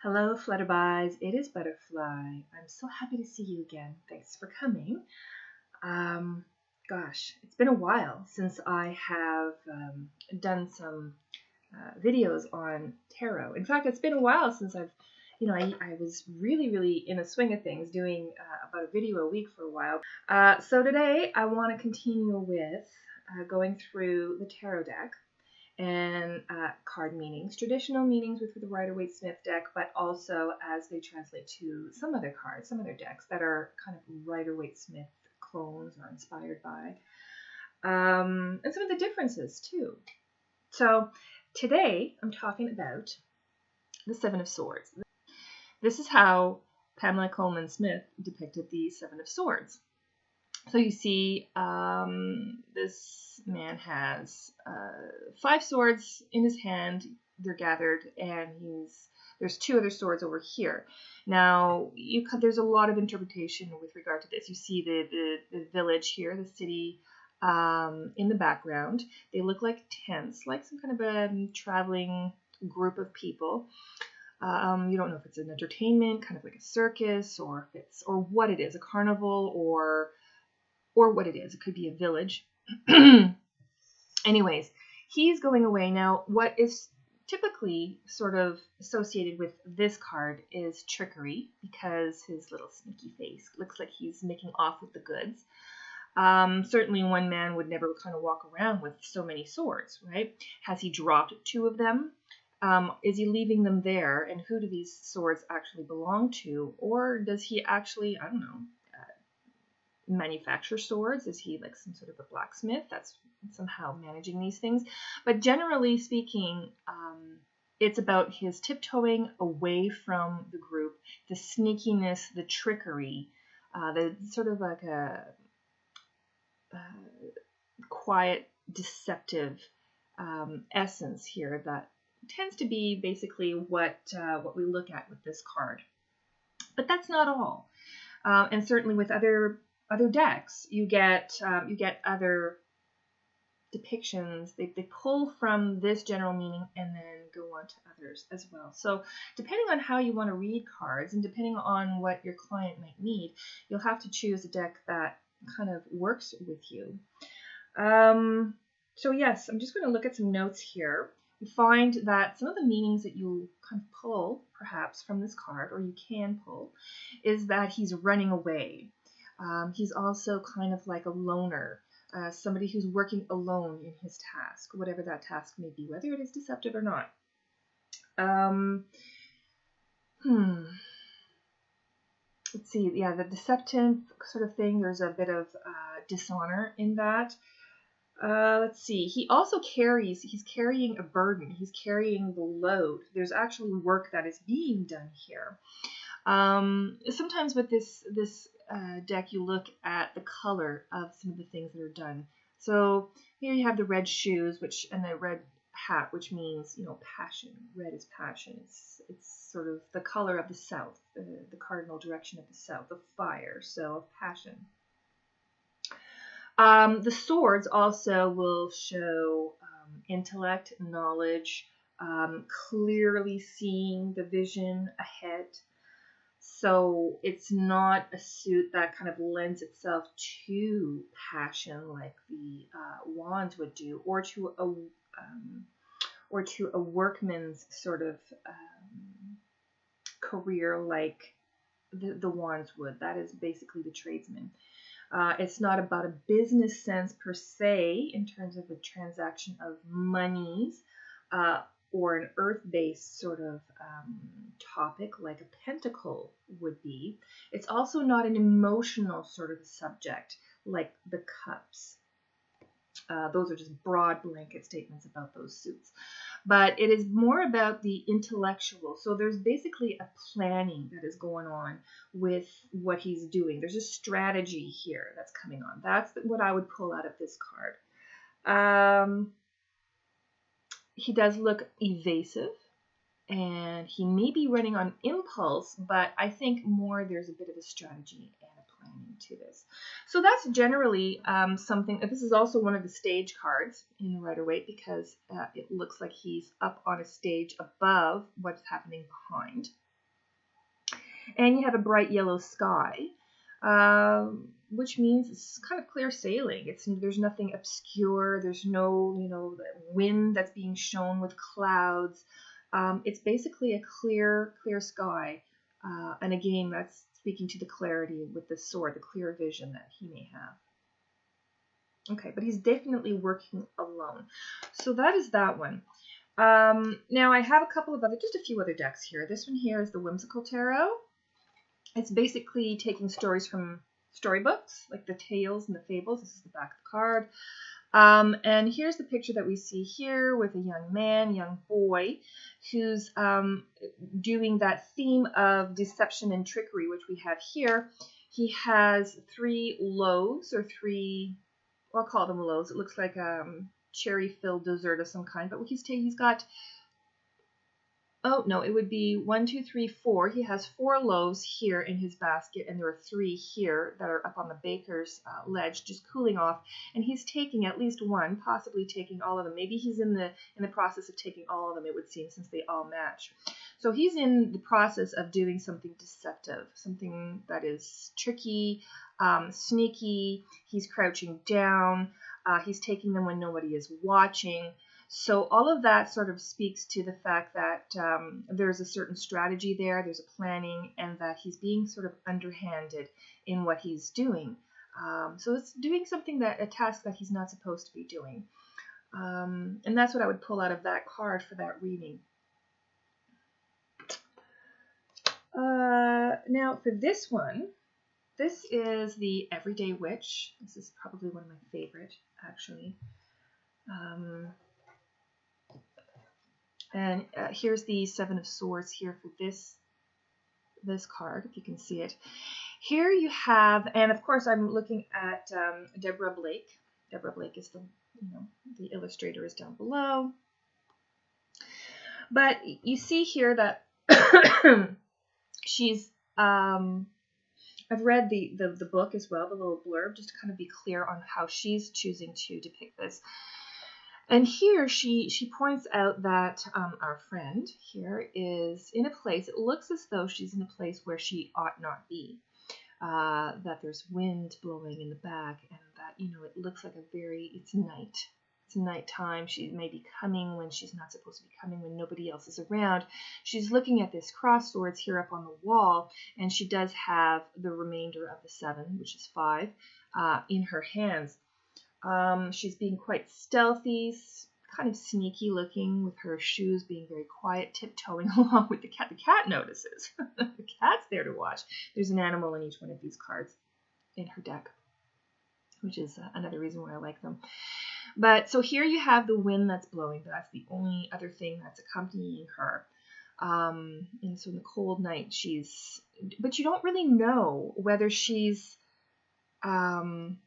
Hello, Flutterbys. It is Butterfly. I'm so happy to see you again. Thanks for coming. Um, it's been a while since I have done some videos on tarot. In fact, it's been a while since I was really in the swing of things, doing about a video a week for a while. So today I want to continue with going through the tarot deck and card meanings, traditional meanings with the Rider-Waite-Smith deck, but also as they translate to some other cards, some other decks that are kind of Rider-Waite-Smith clones or inspired by, and some of the differences too. So today I'm talking about the Seven of Swords. This is how Pamela Coleman Smith depicted the Seven of Swords. So you see, this man has 5 swords in his hand. They're gathered, and there's 2 other swords over here. Now, there's a lot of interpretation with regard to this. You see the village here, the city in the background. They look like tents, like some kind of a traveling group of people. You don't know if it's an entertainment, kind of like a circus, or what it is, a carnival, or what it is. It could be a village. Anyways, he's going away. Now, what is typically sort of associated with this card is trickery, because his little sneaky face looks like he's making off with the goods. Certainly one man would never kind of walk around with so many swords, right? Has he dropped 2 of them? Is he leaving them there? And who do these swords actually belong to? Or does he actually, I don't know, manufacture swords? Is he like some sort of a blacksmith that's somehow managing these things? But generally speaking, it's about his tiptoeing away from the group, the sneakiness, the trickery, the sort of like a quiet, deceptive essence here that tends to be basically what we look at with this card. But that's not all. And certainly with other decks, you get other depictions. They pull from this general meaning and then go on to others as well. So depending on how you want to read cards and depending on what your client might need, you'll have to choose a deck that kind of works with you. So yes, I'm just going to look at some notes here. You find that some of the meanings that you kind of pull, perhaps, from this card, or you can pull, is that he's running away. He's also kind of like a loner, somebody who's working alone in his task, whatever that task may be, whether it is deceptive or not. Let's see, yeah, the deceptive sort of thing, there's a bit of dishonor in that. Let's see, he's carrying a burden, he's carrying the load. There's actually work that is being done here. Sometimes with this deck, you look at the color of some of the things that are done. So here you have the red shoes, and the red hat, which means, passion. Red is passion. It's sort of the color of the south, the cardinal direction of the south, of fire, so of passion. The swords also will show intellect, knowledge, clearly seeing the vision ahead. So it's not a suit that kind of lends itself to passion like the wands would do, or to a workman's sort of career like the wands would. That is basically the tradesman. It's not about a business sense per se in terms of a transaction of monies or an earth-based sort of topic like a pentacle would be. It's also not an emotional sort of subject like the cups. Those are just broad blanket statements about those suits. But it is more about the intellectual. So there's basically a planning that is going on with what he's doing. There's a strategy here that's coming on. That's what I would pull out of this card. He does look evasive, and he may be running on impulse, but I think more there's a bit of a strategy and a planning to this. So that's generally something. This is also one of the stage cards in the Rider-Waite, because it looks like he's up on a stage above what's happening behind. And you have a bright yellow sky, which means it's kind of clear sailing. There's nothing obscure. There's no, wind that's being shown with clouds. It's basically a clear sky. And again, that's speaking to the clarity with the sword, the clear vision that he may have. Okay, but he's definitely working alone. So that is that one. Now I have just a few other decks here. This one here is the Whimsical Tarot. It's basically taking stories from storybooks, like the tales and the fables. This is the back of the card. And here's the picture that we see here with a young boy, who's doing that theme of deception and trickery, which we have here. He has 3 loaves, or 3, I'll call them loaves. It looks like cherry-filled dessert of some kind, but he's got, oh no, it would be 1, 2, 3, 4. He has 4 loaves here in his basket, and there are 3 here that are up on the baker's ledge, just cooling off. And he's taking at least one, possibly taking all of them. Maybe he's in the process of taking all of them, it would seem, since they all match. So he's in the process of doing something deceptive, something that is tricky, sneaky. He's crouching down. He's taking them when nobody is watching. So all of that sort of speaks to the fact that there's a certain strategy there, there's a planning, and that he's being sort of underhanded in what he's doing. So it's doing a task that he's not supposed to be doing. And that's what I would pull out of that card for that reading. Now for this one, this is the Everyday Witch. This is probably one of my favorite, actually. And here's the 7 of Swords here for this card, if you can see it. Here you have, and of course I'm looking at Deborah Blake. Deborah Blake is the illustrator is down below. But you see here that she's, I've read the book as well, the little blurb, just to kind of be clear on how she's choosing to depict this. And here she points out that our friend here is in a place, it looks as though she's in a place where she ought not be. That there's wind blowing in the back, and that, it looks like it's night. It's nighttime. She may be coming when she's not supposed to be coming, when nobody else is around. She's looking at this cross swords here up on the wall, and she does have the remainder of the 7, which is 5, in her hands. She's being quite stealthy, kind of sneaky looking, with her shoes being very quiet, tiptoeing along with the cat. The cat notices. The cat's there to watch. There's an animal in each one of these cards in her deck, which is another reason why I like them. But so here you have the wind that's blowing. That's the only other thing that's accompanying her. And so in the cold night, but you don't really know whether she's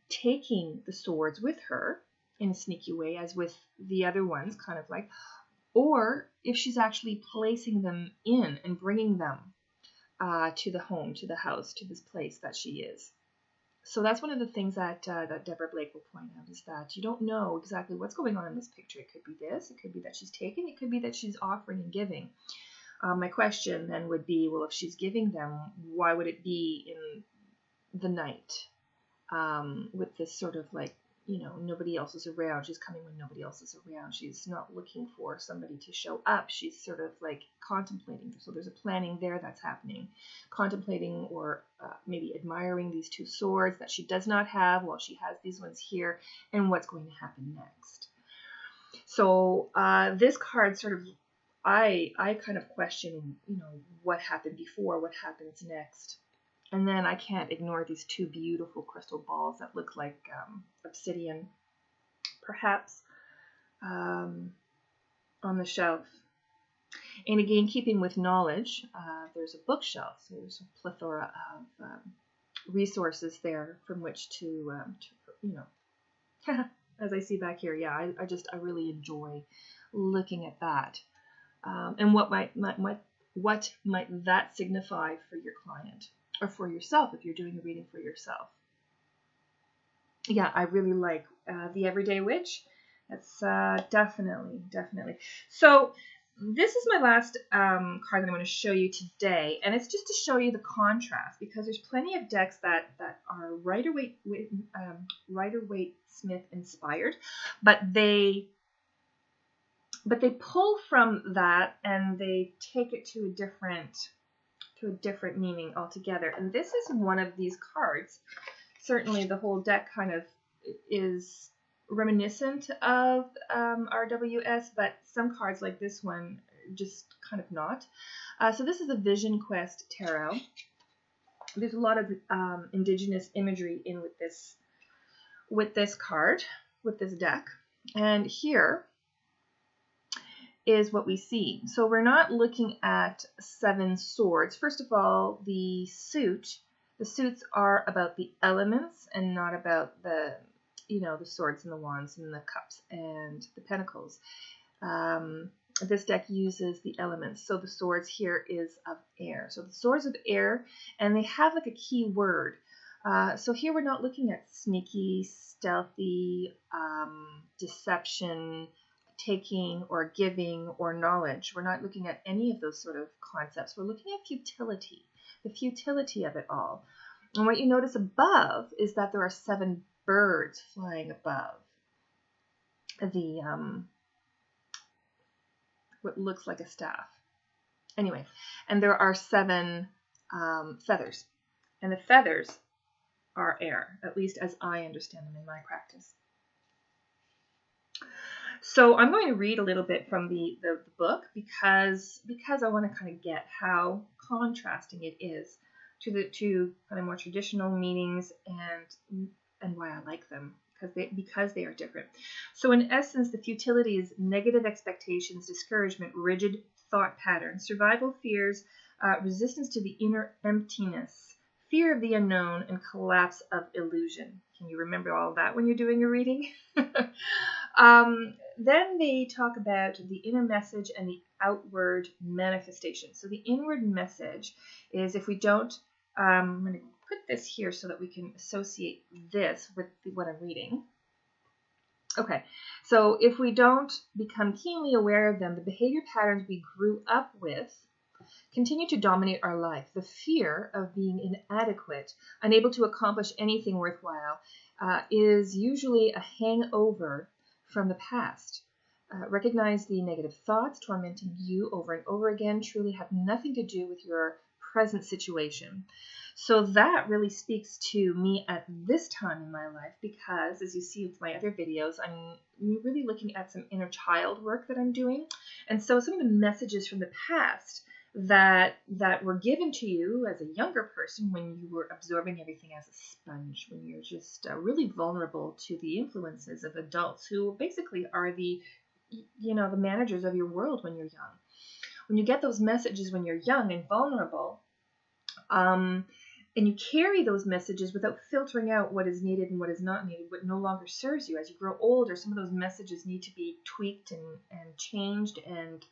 taking the swords with her in a sneaky way, as with the other ones, kind of like, or if she's actually placing them in and bringing them to the home, to the house, to this place that she is. So that's one of the things that Deborah Blake will point out, is that you don't know exactly what's going on in this picture. It could be this, it could be that she's taking, it could be that she's offering and giving. My question then would be, well, if she's giving them, why would it be in the night? With this sort of like, nobody else is around. She's coming when nobody else is around. She's not looking for somebody to show up. She's sort of like contemplating. So there's a planning there that's happening. Contemplating or maybe admiring these 2 swords that she does not have, while she has these ones here, and what's going to happen next. So this card sort of, I kind of question, what happened before, what happens next. And then I can't ignore these 2 beautiful crystal balls that look like obsidian, perhaps, on the shelf. And again, keeping with knowledge, there's a bookshelf. So there's a plethora of resources there from which to as I see back here, yeah, I really enjoy looking at that. And what might that signify for your client? Or for yourself, if you're doing a reading for yourself. Yeah, I really like the Everyday Witch. That's definitely. So this is my last card that I'm going to show you today, and it's just to show you the contrast, because there's plenty of decks that are Rider-Waite Smith inspired, but they pull from that and they take it to a different meaning altogether. And this is one of these cards. Certainly, the whole deck kind of is reminiscent of RWS, but some cards like this one just kind of not. So this is a Vision Quest Tarot. There's a lot of indigenous imagery in with this card, with this deck. And here is what we see. So we're not looking at 7 swords. First of all, the suits are about the elements and not about the swords and the wands and the cups and the pentacles. This deck uses the elements. So the swords here is of air. So the swords of air, and they have like a key word. So here we're not looking at sneaky, stealthy, deception, taking or giving or knowledge. We're not looking at any of those sort of concepts. We're looking at futility, the futility of it all. And what you notice above is that there are 7 birds flying above the what looks like a staff. Anyway, and there are 7 feathers, and the feathers are air, at least as I understand them in my practice. So I'm going to read a little bit from the book because I want to kind of get how contrasting it is to the kind of more traditional meanings and why I like them, because they are different. So in essence, the futility is negative expectations, discouragement, rigid thought patterns, survival fears, resistance to the inner emptiness, fear of the unknown, and collapse of illusion. Can you remember all that when you're doing your reading? Then they talk about the inner message and the outward manifestation. So the inward message is, if we don't, I'm going to put this here so that we can associate this with what I'm reading. Okay, so if we don't become keenly aware of them, the behavior patterns we grew up with continue to dominate our life. The fear of being inadequate, unable to accomplish anything worthwhile, is usually a hangover from the past. Recognize the negative thoughts tormenting you over and over again truly have nothing to do with your present situation. So that really speaks to me at this time in my life, because as you see with my other videos, I'm really looking at some inner child work that I'm doing. And so some of the messages from the past that were given to you as a younger person, when you were absorbing everything as a sponge, when you're just really vulnerable to the influences of adults who basically are the managers of your world when you're young. When you get those messages when you're young and vulnerable, and you carry those messages without filtering out what is needed and what is not needed, what no longer serves you. As you grow older, some of those messages need to be tweaked and changed, and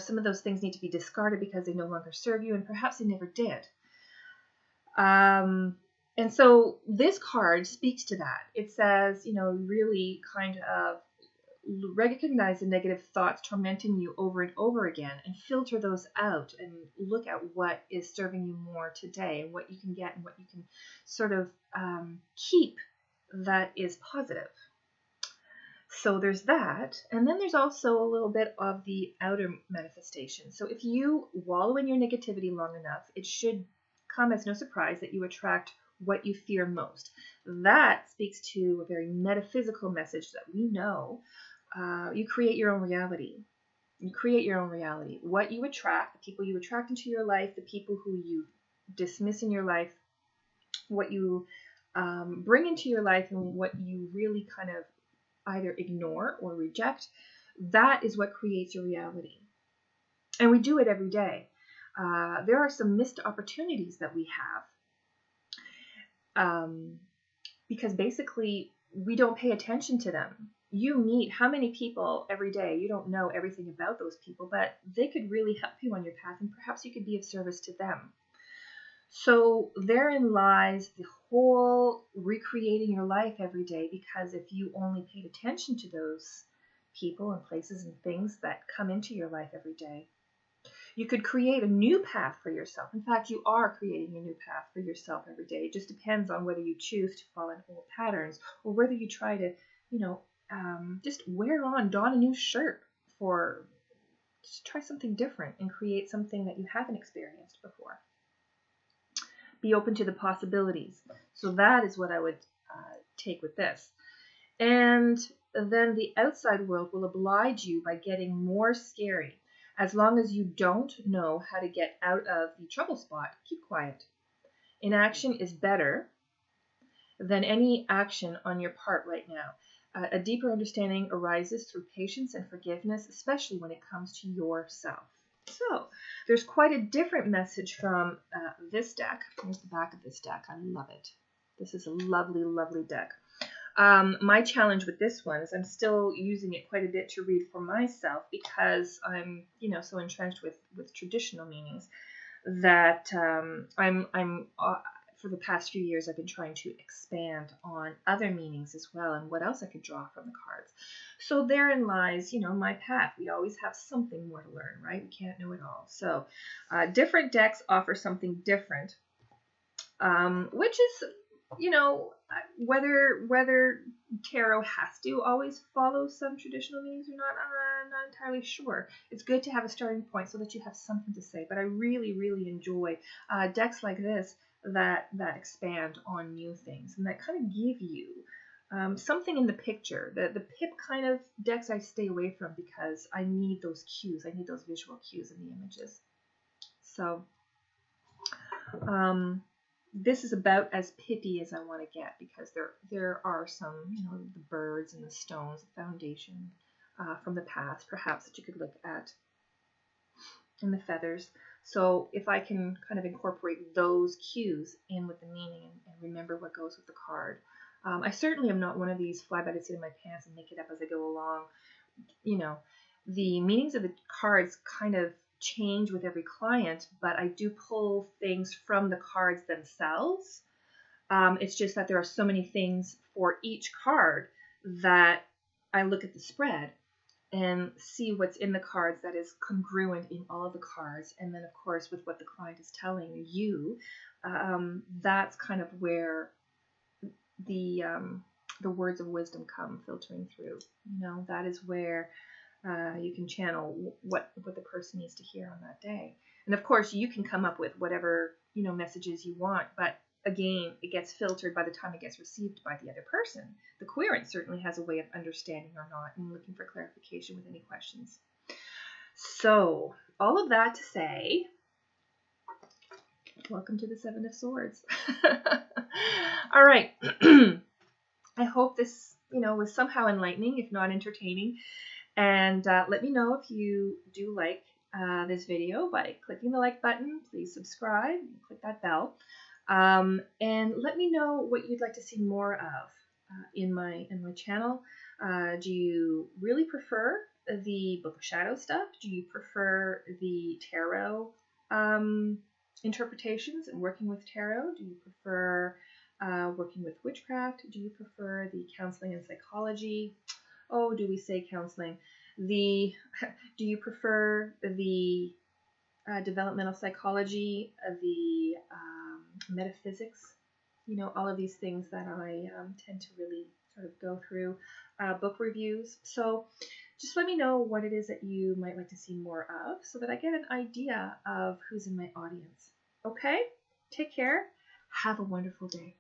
some of those things need to be discarded because they no longer serve you, and perhaps they never did. And so this card speaks to that. It says, really kind of recognize the negative thoughts tormenting you over and over again, and filter those out and look at what is serving you more today, and what you can get and what you can sort of keep that is positive. So there's that. And then there's also a little bit of the outer manifestation. So if you wallow in your negativity long enough, it should come as no surprise that you attract what you fear most. That speaks to a very metaphysical message that we know. You create your own reality. You create your own reality. What you attract, the people you attract into your life, the people who you dismiss in your life, what you bring into your life, and what you really kind of either ignore or reject, that is what creates your reality. And we do it every day. There are some missed opportunities that we have because basically we don't pay attention to them. You meet how many people every day? You don't know everything about those people, but they could really help you on your path, and perhaps you could be of service to them. So therein lies the whole recreating your life every day, because if you only paid attention to those people and places and things that come into your life every day. You could create a new path for yourself. In fact, you are creating a new path for yourself every day. It just depends on whether you choose to follow old patterns or whether you try to, just don a new shirt for, just try something different and create something that you haven't experienced before. Be open to the possibilities. So that is what I would take with this. And then the outside world will oblige you by getting more scary. As long as you don't know how to get out of the trouble spot, keep quiet. Inaction is better than any action on your part right now. A deeper understanding arises through patience and forgiveness, especially when it comes to yourself. So there's quite a different message from this deck. Here's the back of this deck. I love it. This is a lovely, lovely deck. My challenge with this one is I'm still using it quite a bit to read for myself because I'm, so entrenched with traditional meanings that I'm for the past few years I've been trying to expand on other meanings as well and what else I could draw from the cards. So therein lies, my path. We always have something more to learn, right? We can't know it all. So different decks offer something different, which is, whether tarot has to always follow some traditional meanings or not, I'm not entirely sure. It's good to have a starting point so that you have something to say. But I really, really enjoy decks like this that expand on new things and that kind of give you something in the picture. The pip kind of decks I stay away from because I need those cues. I need those visual cues in the images. So this is about as pippy as I want to get because there are some, the birds and the stones, the foundation from the past, perhaps, that you could look at, and the feathers. So if I can kind of incorporate those cues in with the meaning and remember what goes with the card. I certainly am not one of these fly by the seat of my pants and make it up as I go along. The meanings of the cards kind of change with every client, but I do pull things from the cards themselves. It's just that there are so many things for each card that I look at the spread and see what's in the cards that is congruent in all of the cards, and then of course with what the client is telling you, that's kind of where the words of wisdom come filtering through. That is where you can channel what the person needs to hear on that day. And of course, you can come up with whatever messages you want, but again, it gets filtered by the time it gets received by the other person. The querent certainly has a way of understanding or not and looking for clarification with any questions. So, all of that to say, welcome to the Seven of Swords. All right. I hope this, was somehow enlightening, if not entertaining. And let me know if you do like this video by clicking the like button. Please subscribe, click that bell. And let me know what you'd like to see more of in my channel. Do you really prefer the Book of Shadow stuff? Do you prefer the tarot interpretations and working with tarot? Do you prefer working with witchcraft? Do you prefer the counseling and psychology? Oh, do we say counseling? Do you prefer the developmental psychology, the metaphysics? All of these things that I tend to really sort of go through, book reviews. So just let me know what it is that you might like to see more of so that I get an idea of who's in my audience. Okay? Take care. Have a wonderful day.